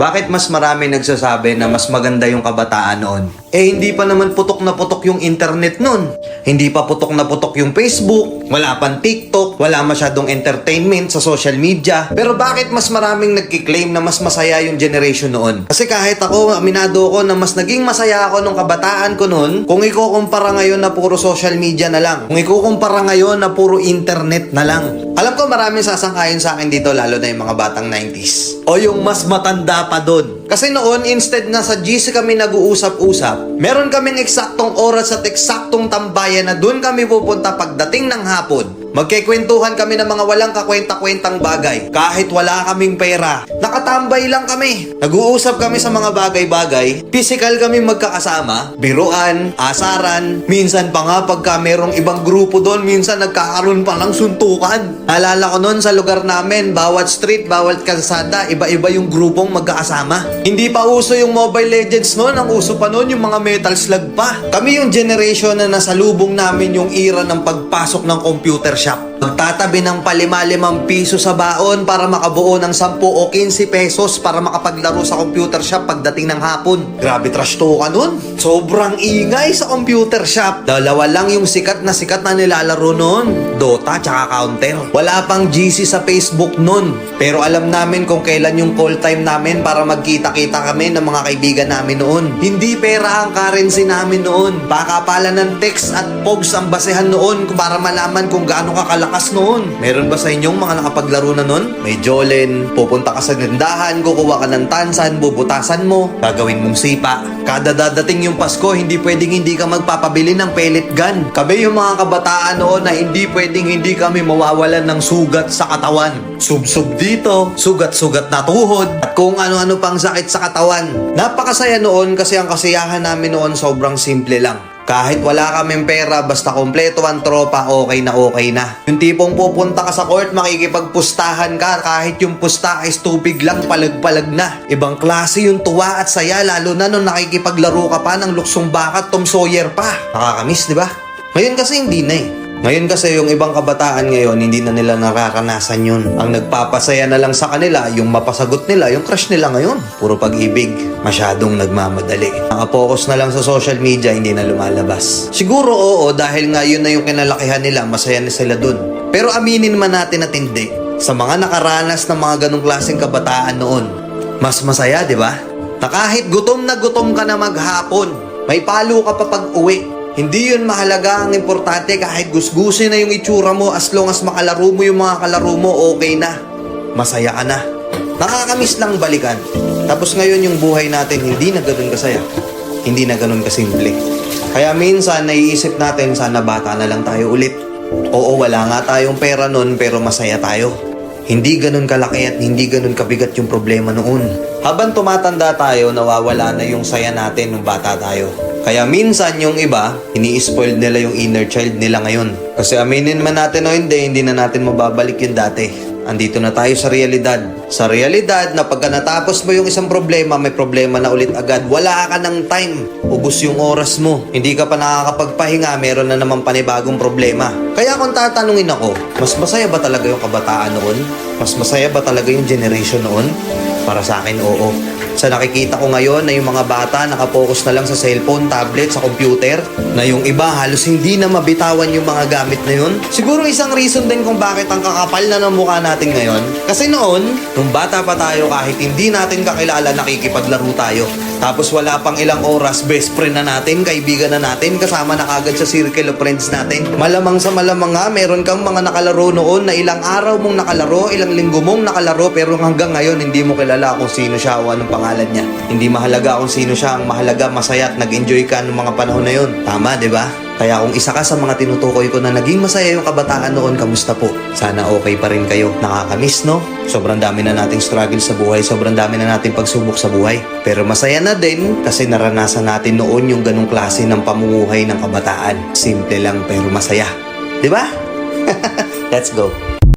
Bakit mas marami nagsasabi na mas maganda yung kabataan noon? Eh hindi pa naman putok na putok yung internet noon. Hindi pa putok na putok yung Facebook, wala pang TikTok, wala masyadong entertainment sa social media. Pero bakit mas maraming nagkiklaim na mas masaya yung generation noon? Kasi kahit ako, aminado ako na mas naging masaya ako nung kabataan ko noon kung ikukumpara ngayon na puro social media na lang. Kung ikukumpara ngayon na puro internet na lang. Alam ko maraming sasangkayon sa akin dito, lalo na yung mga batang 90s. O yung mas matanda pa doon. Kasi noon, instead na sa GC kami nag-uusap-usap, meron kaming eksaktong oras at eksaktong tambayan na doon kami pupunta pagdating ng hapon. Magkikwentuhan kami ng mga walang kakwenta-kwentang bagay. Kahit wala kaming pera, nakatambay lang kami. Nag-uusap kami sa mga bagay-bagay. Physical kami magkakasama. Biruan, asaran. Minsan pa nga pagka merong ibang grupo doon, minsan nagkakaroon pa ng suntukan. Alala ko noon sa lugar namin, bawat street, bawat kalsada, iba-iba yung grupong magkakasama. Hindi pa uso yung Mobile Legends noon. Ang uso pa noon yung mga Metal Slug pa. Kami yung generation na nasalubong namin yung era ng pagpasok ng computer shop. Magtatabi ng ₱5 piso sa baon para makabuo ng 10 o 15 pesos para makapaglaro sa computer shop pagdating ng hapon. Grabe trash talk nun. Sobrang ingay sa computer shop. Dalawa lang yung sikat na nilalaro nun. Dota tsaka Counter. Wala pang GC sa Facebook nun. Pero alam namin kung kailan yung call time namin para magkita-kita kami ng mga kaibigan namin noon. Hindi pera ang currency namin noon. Pakapalan ng text at pogs ang basehan noon para malaman kung gaano kakalakas noon. Meron ba sa inyong mga nakapaglaro na noon? May Jolen, pupunta ka sa tindahan, kukuha ka ng tansan, bubutasan mo, gagawin mong sipa. Kada dadating yung Pasko, hindi pwedeng hindi ka magpapabili ng pellet gun. Kami yung mga kabataan noon na hindi pwedeng hindi kami mawawalan ng sugat sa katawan. Sub-sub dito, sugat-sugat na tuhod, at kung ano-ano pang sakit sa katawan. Napakasaya noon kasi ang kasiyahan namin noon sobrang simple lang. Kahit wala kaming pera, basta kompleto ang tropa, okay na okay na. Yung tipong pupunta ka sa court, makikipagpustahan ka, kahit yung pusta is tubig lang, palag-palag na. Ibang klase yung tuwa at saya, lalo na nung nakikipaglaro ka pa ng luksong baka, Tom Sawyer pa. Nakakamiss, di ba? Ngayon kasi hindi na eh. Ngayon kasi yung ibang kabataan ngayon, hindi na nila nakakanasan yun. Ang nagpapasaya na lang sa kanila, yung mapasagot nila, yung crush nila ngayon. Puro pag-ibig, masyadong nagmamadali. Nakapokus na lang sa social media, hindi na lumalabas. Siguro oo, dahil nga yun na yung kinalakihan nila, masaya na sila dun. Pero aminin man natin at hindi, sa mga nakaranas ng mga ganong klaseng kabataan noon, mas masaya, di ba? Na kahit gutom na gutom ka na maghapon, may palo ka pa pag-uwi. Hindi yun mahalaga, ang importante kahit gusgusin na yung itsura mo, as long as makalaro mo yung mga kalaro mo, okay na. Masaya ka na. Nakakamiss lang balikan. Tapos ngayon yung buhay natin hindi na ganun kasaya. Hindi na ganun kasimple. Kaya minsan naiisip natin sana bata na lang tayo ulit. Oo, wala nga tayong pera nun pero masaya tayo. Hindi ganun kalaki at hindi ganun kabigat yung problema noon. Habang tumatanda tayo, nawawala na yung saya natin nung bata tayo. Kaya minsan yung iba, ini-spoiled nila yung inner child nila ngayon. Kasi aminin man natin o hindi na natin mababalik yung dati. Andito na tayo sa realidad. Sa realidad na pagka natapos mo yung isang problema, may problema na ulit agad. Wala ka ng time. Ubus yung oras mo. Hindi ka pa nakakapagpahinga, meron na naman panibagong problema. Kaya kung tatanungin ako, mas masaya ba talaga yung kabataan noon? Mas masaya ba talaga yung generation noon? Para sa akin, oo. Sa nakikita ko ngayon na yung mga bata nakapokus na lang sa cellphone, tablet, sa computer, na yung iba halos hindi na mabitawan yung mga gamit na yun. Siguro isang reason din kung bakit ang kakapal na ng mukha natin ngayon. Kasi noon, nung bata pa tayo, kahit hindi natin kakilala, nakikipaglaro tayo. Tapos wala pang ilang oras, best friend na natin, kaibigan na natin, kasama na kagad sa circle of friends natin. Malamang sa malamang nga, meron kang mga nakalaro noon na ilang araw mong nakalaro, ilang linggo mong nakalaro, pero hanggang ngayon hindi mo kilala kung sino siya o anong pangalan niya. Hindi mahalaga kung sino siya, ang mahalaga masaya at nag-enjoy ka ng mga panahon na yun. Tama, di ba? Kaya kung isa ka sa mga tinutukoy ko na naging masaya yung kabataan noon, kamusta po? Sana okay pa rin kayo. Nakakamiss, no? Sobrang dami na nating struggle sa buhay, sobrang dami na nating pagsubok sa buhay. Pero masaya na din kasi naranasan natin noon yung ganong klase ng pamumuhay ng kabataan. Simple lang pero masaya. Di ba? Let's go.